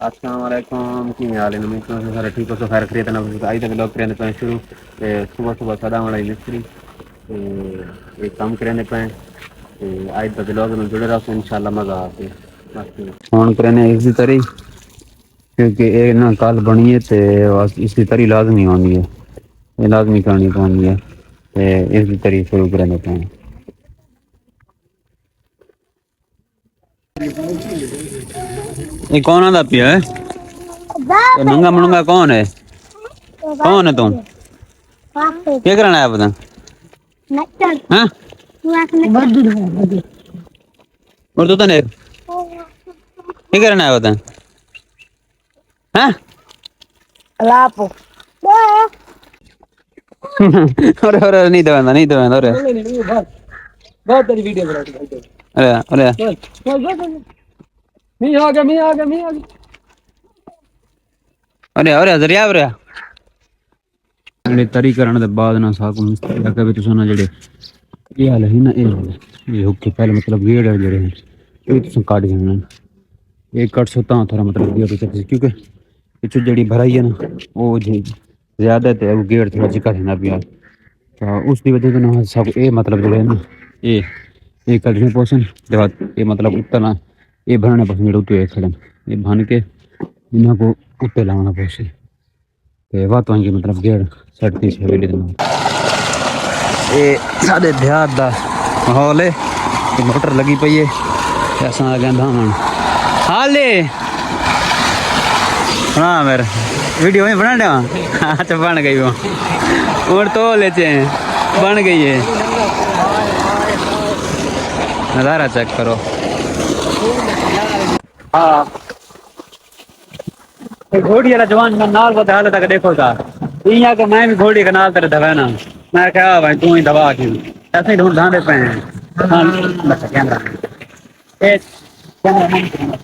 अस्सलामुअलैकुम की हाल है नमी तो सारे ठीक हो तो खैर खरीद ना आई तक लोग करने पे शुरू ते सुबह सुबह सदा वाला मिस्त्री ते एक काम करने पे ते आई तक लोग में जुड़े रहो इंशाल्लाह मजा आते फोन करने इसी तरी क्योंकि ये ना कल बनी है ते इसकी तरी लाजमी होनी है ये लाजमी करनी पौनी है ते इसकी तरी शुरू करने पे ये कौन आंदा पिया है ये नंगा मुनगा कौन है तुम क्या करना है पता हाँ और तू तो नहीं क्या करना है पता हाँ लापो अरे नहीं दवाना अरे बहुत तेरी वीडियो बना दी अरे मैं आ गया अरे जरिया अरे तरी करने के बाद ना साकू मिस्त्री आके भी तुसा ना जेडे ये हाल है ना ये हुक्के पहले मतलब गेड़ है जेडे ये तुसा काट देना एक कट सोता थोड़ा मतलब गेड़ क्योंकि पिछू जेडी भराई है ना वो ज्यादा है वो गेड़ थोड़ा चिका देना पिया तो उसकी वजह से ना सब ये मतलब जो है ना ये कटने पोषण के बाद ये मतलब उतना ये भरने पोषण जो उतरे खड़न ये भन के इन्हों को उत्ते लाना पोषे ते बात वहीं मतलब गेड़ सड़ती है वेले ये साढ़े देहात दा माहौल है मोटर लगी पई है ऐसा आ गया धामन हाले हाँ मेरे वीडियो में बना देवा अच्छा बन गई वो और तो ले बन गई है नज़ारा चेक करो हाँ घोड़ी वाला जवान नाल वो हाल तक देखो था यहाँ के मैं भी घोड़ी के नाल तेरे दबा ना मैं क्या भाई तू ही दबा की ऐसे ही ढूंढ ढांडे पे हैं हाँ बस कैमरा एक कैमरा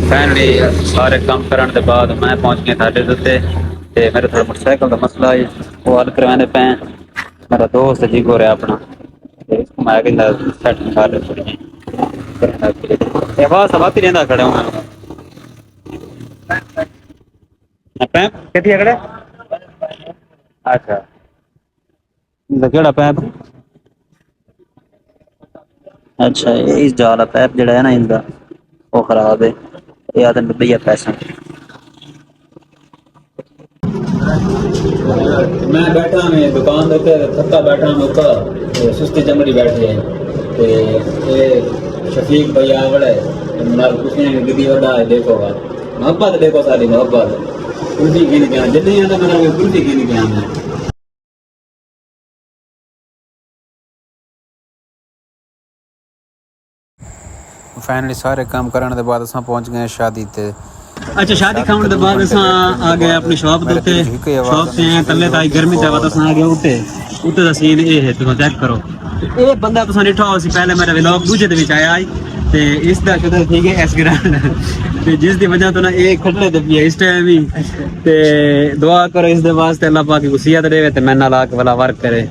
फैमिली सारे काम करने के बाद मैं पहुंच गया साढ़े उत्ते ते मेरे थोड़ा मोटरसाइकिल का मसला है वो हल करवाने पे मेरा दोस्त जी को रहा अपना इसको मैं कहता सेट निकाल रहे थोड़ी आवाज सब आती रहता खड़े हूँ पैप कितनी अगड़े अच्छा केड़ा पैप अच्छा इस जाला पैप जड़ा है ना इसका वो खराब है या तो भैया पैसा मैं बैठा मैं दुकान देते थका बैठा मैं ऊपर सुस्ती चमड़ी बैठी है ये शफीक भैया बड़े कुछ नहीं दीदी बड़ा है देखो मोहब्बत देखो सारी मोहब्बत उल्टी की नहीं गया जितनी आता मेरा उल्टी की नहीं गया मैं फाइनली सारे काम करने के बाद असां पहुंच गए शादी ते अच्छा शादी खाने के बाद असां आ गए अपनी शॉप दे उत्ते शॉप से आए तले ताई गर्मी ते बाद असां आ गए उत्ते दा सीन ये है तुम चेक करो ये बंदा तुसां डिठा सी पहले मेरा व्लॉग दूजे दे विच आया ते इस दा शुदा ठीक है एस ग्रांड ते जिस दी वजह तो ना ये खटले ते पिया इस टाइम ही ते दुआ करो इस दे वास्ते अल्लाह पाक को सेहत देवे ते मैं नाल आके वाला वर्क करे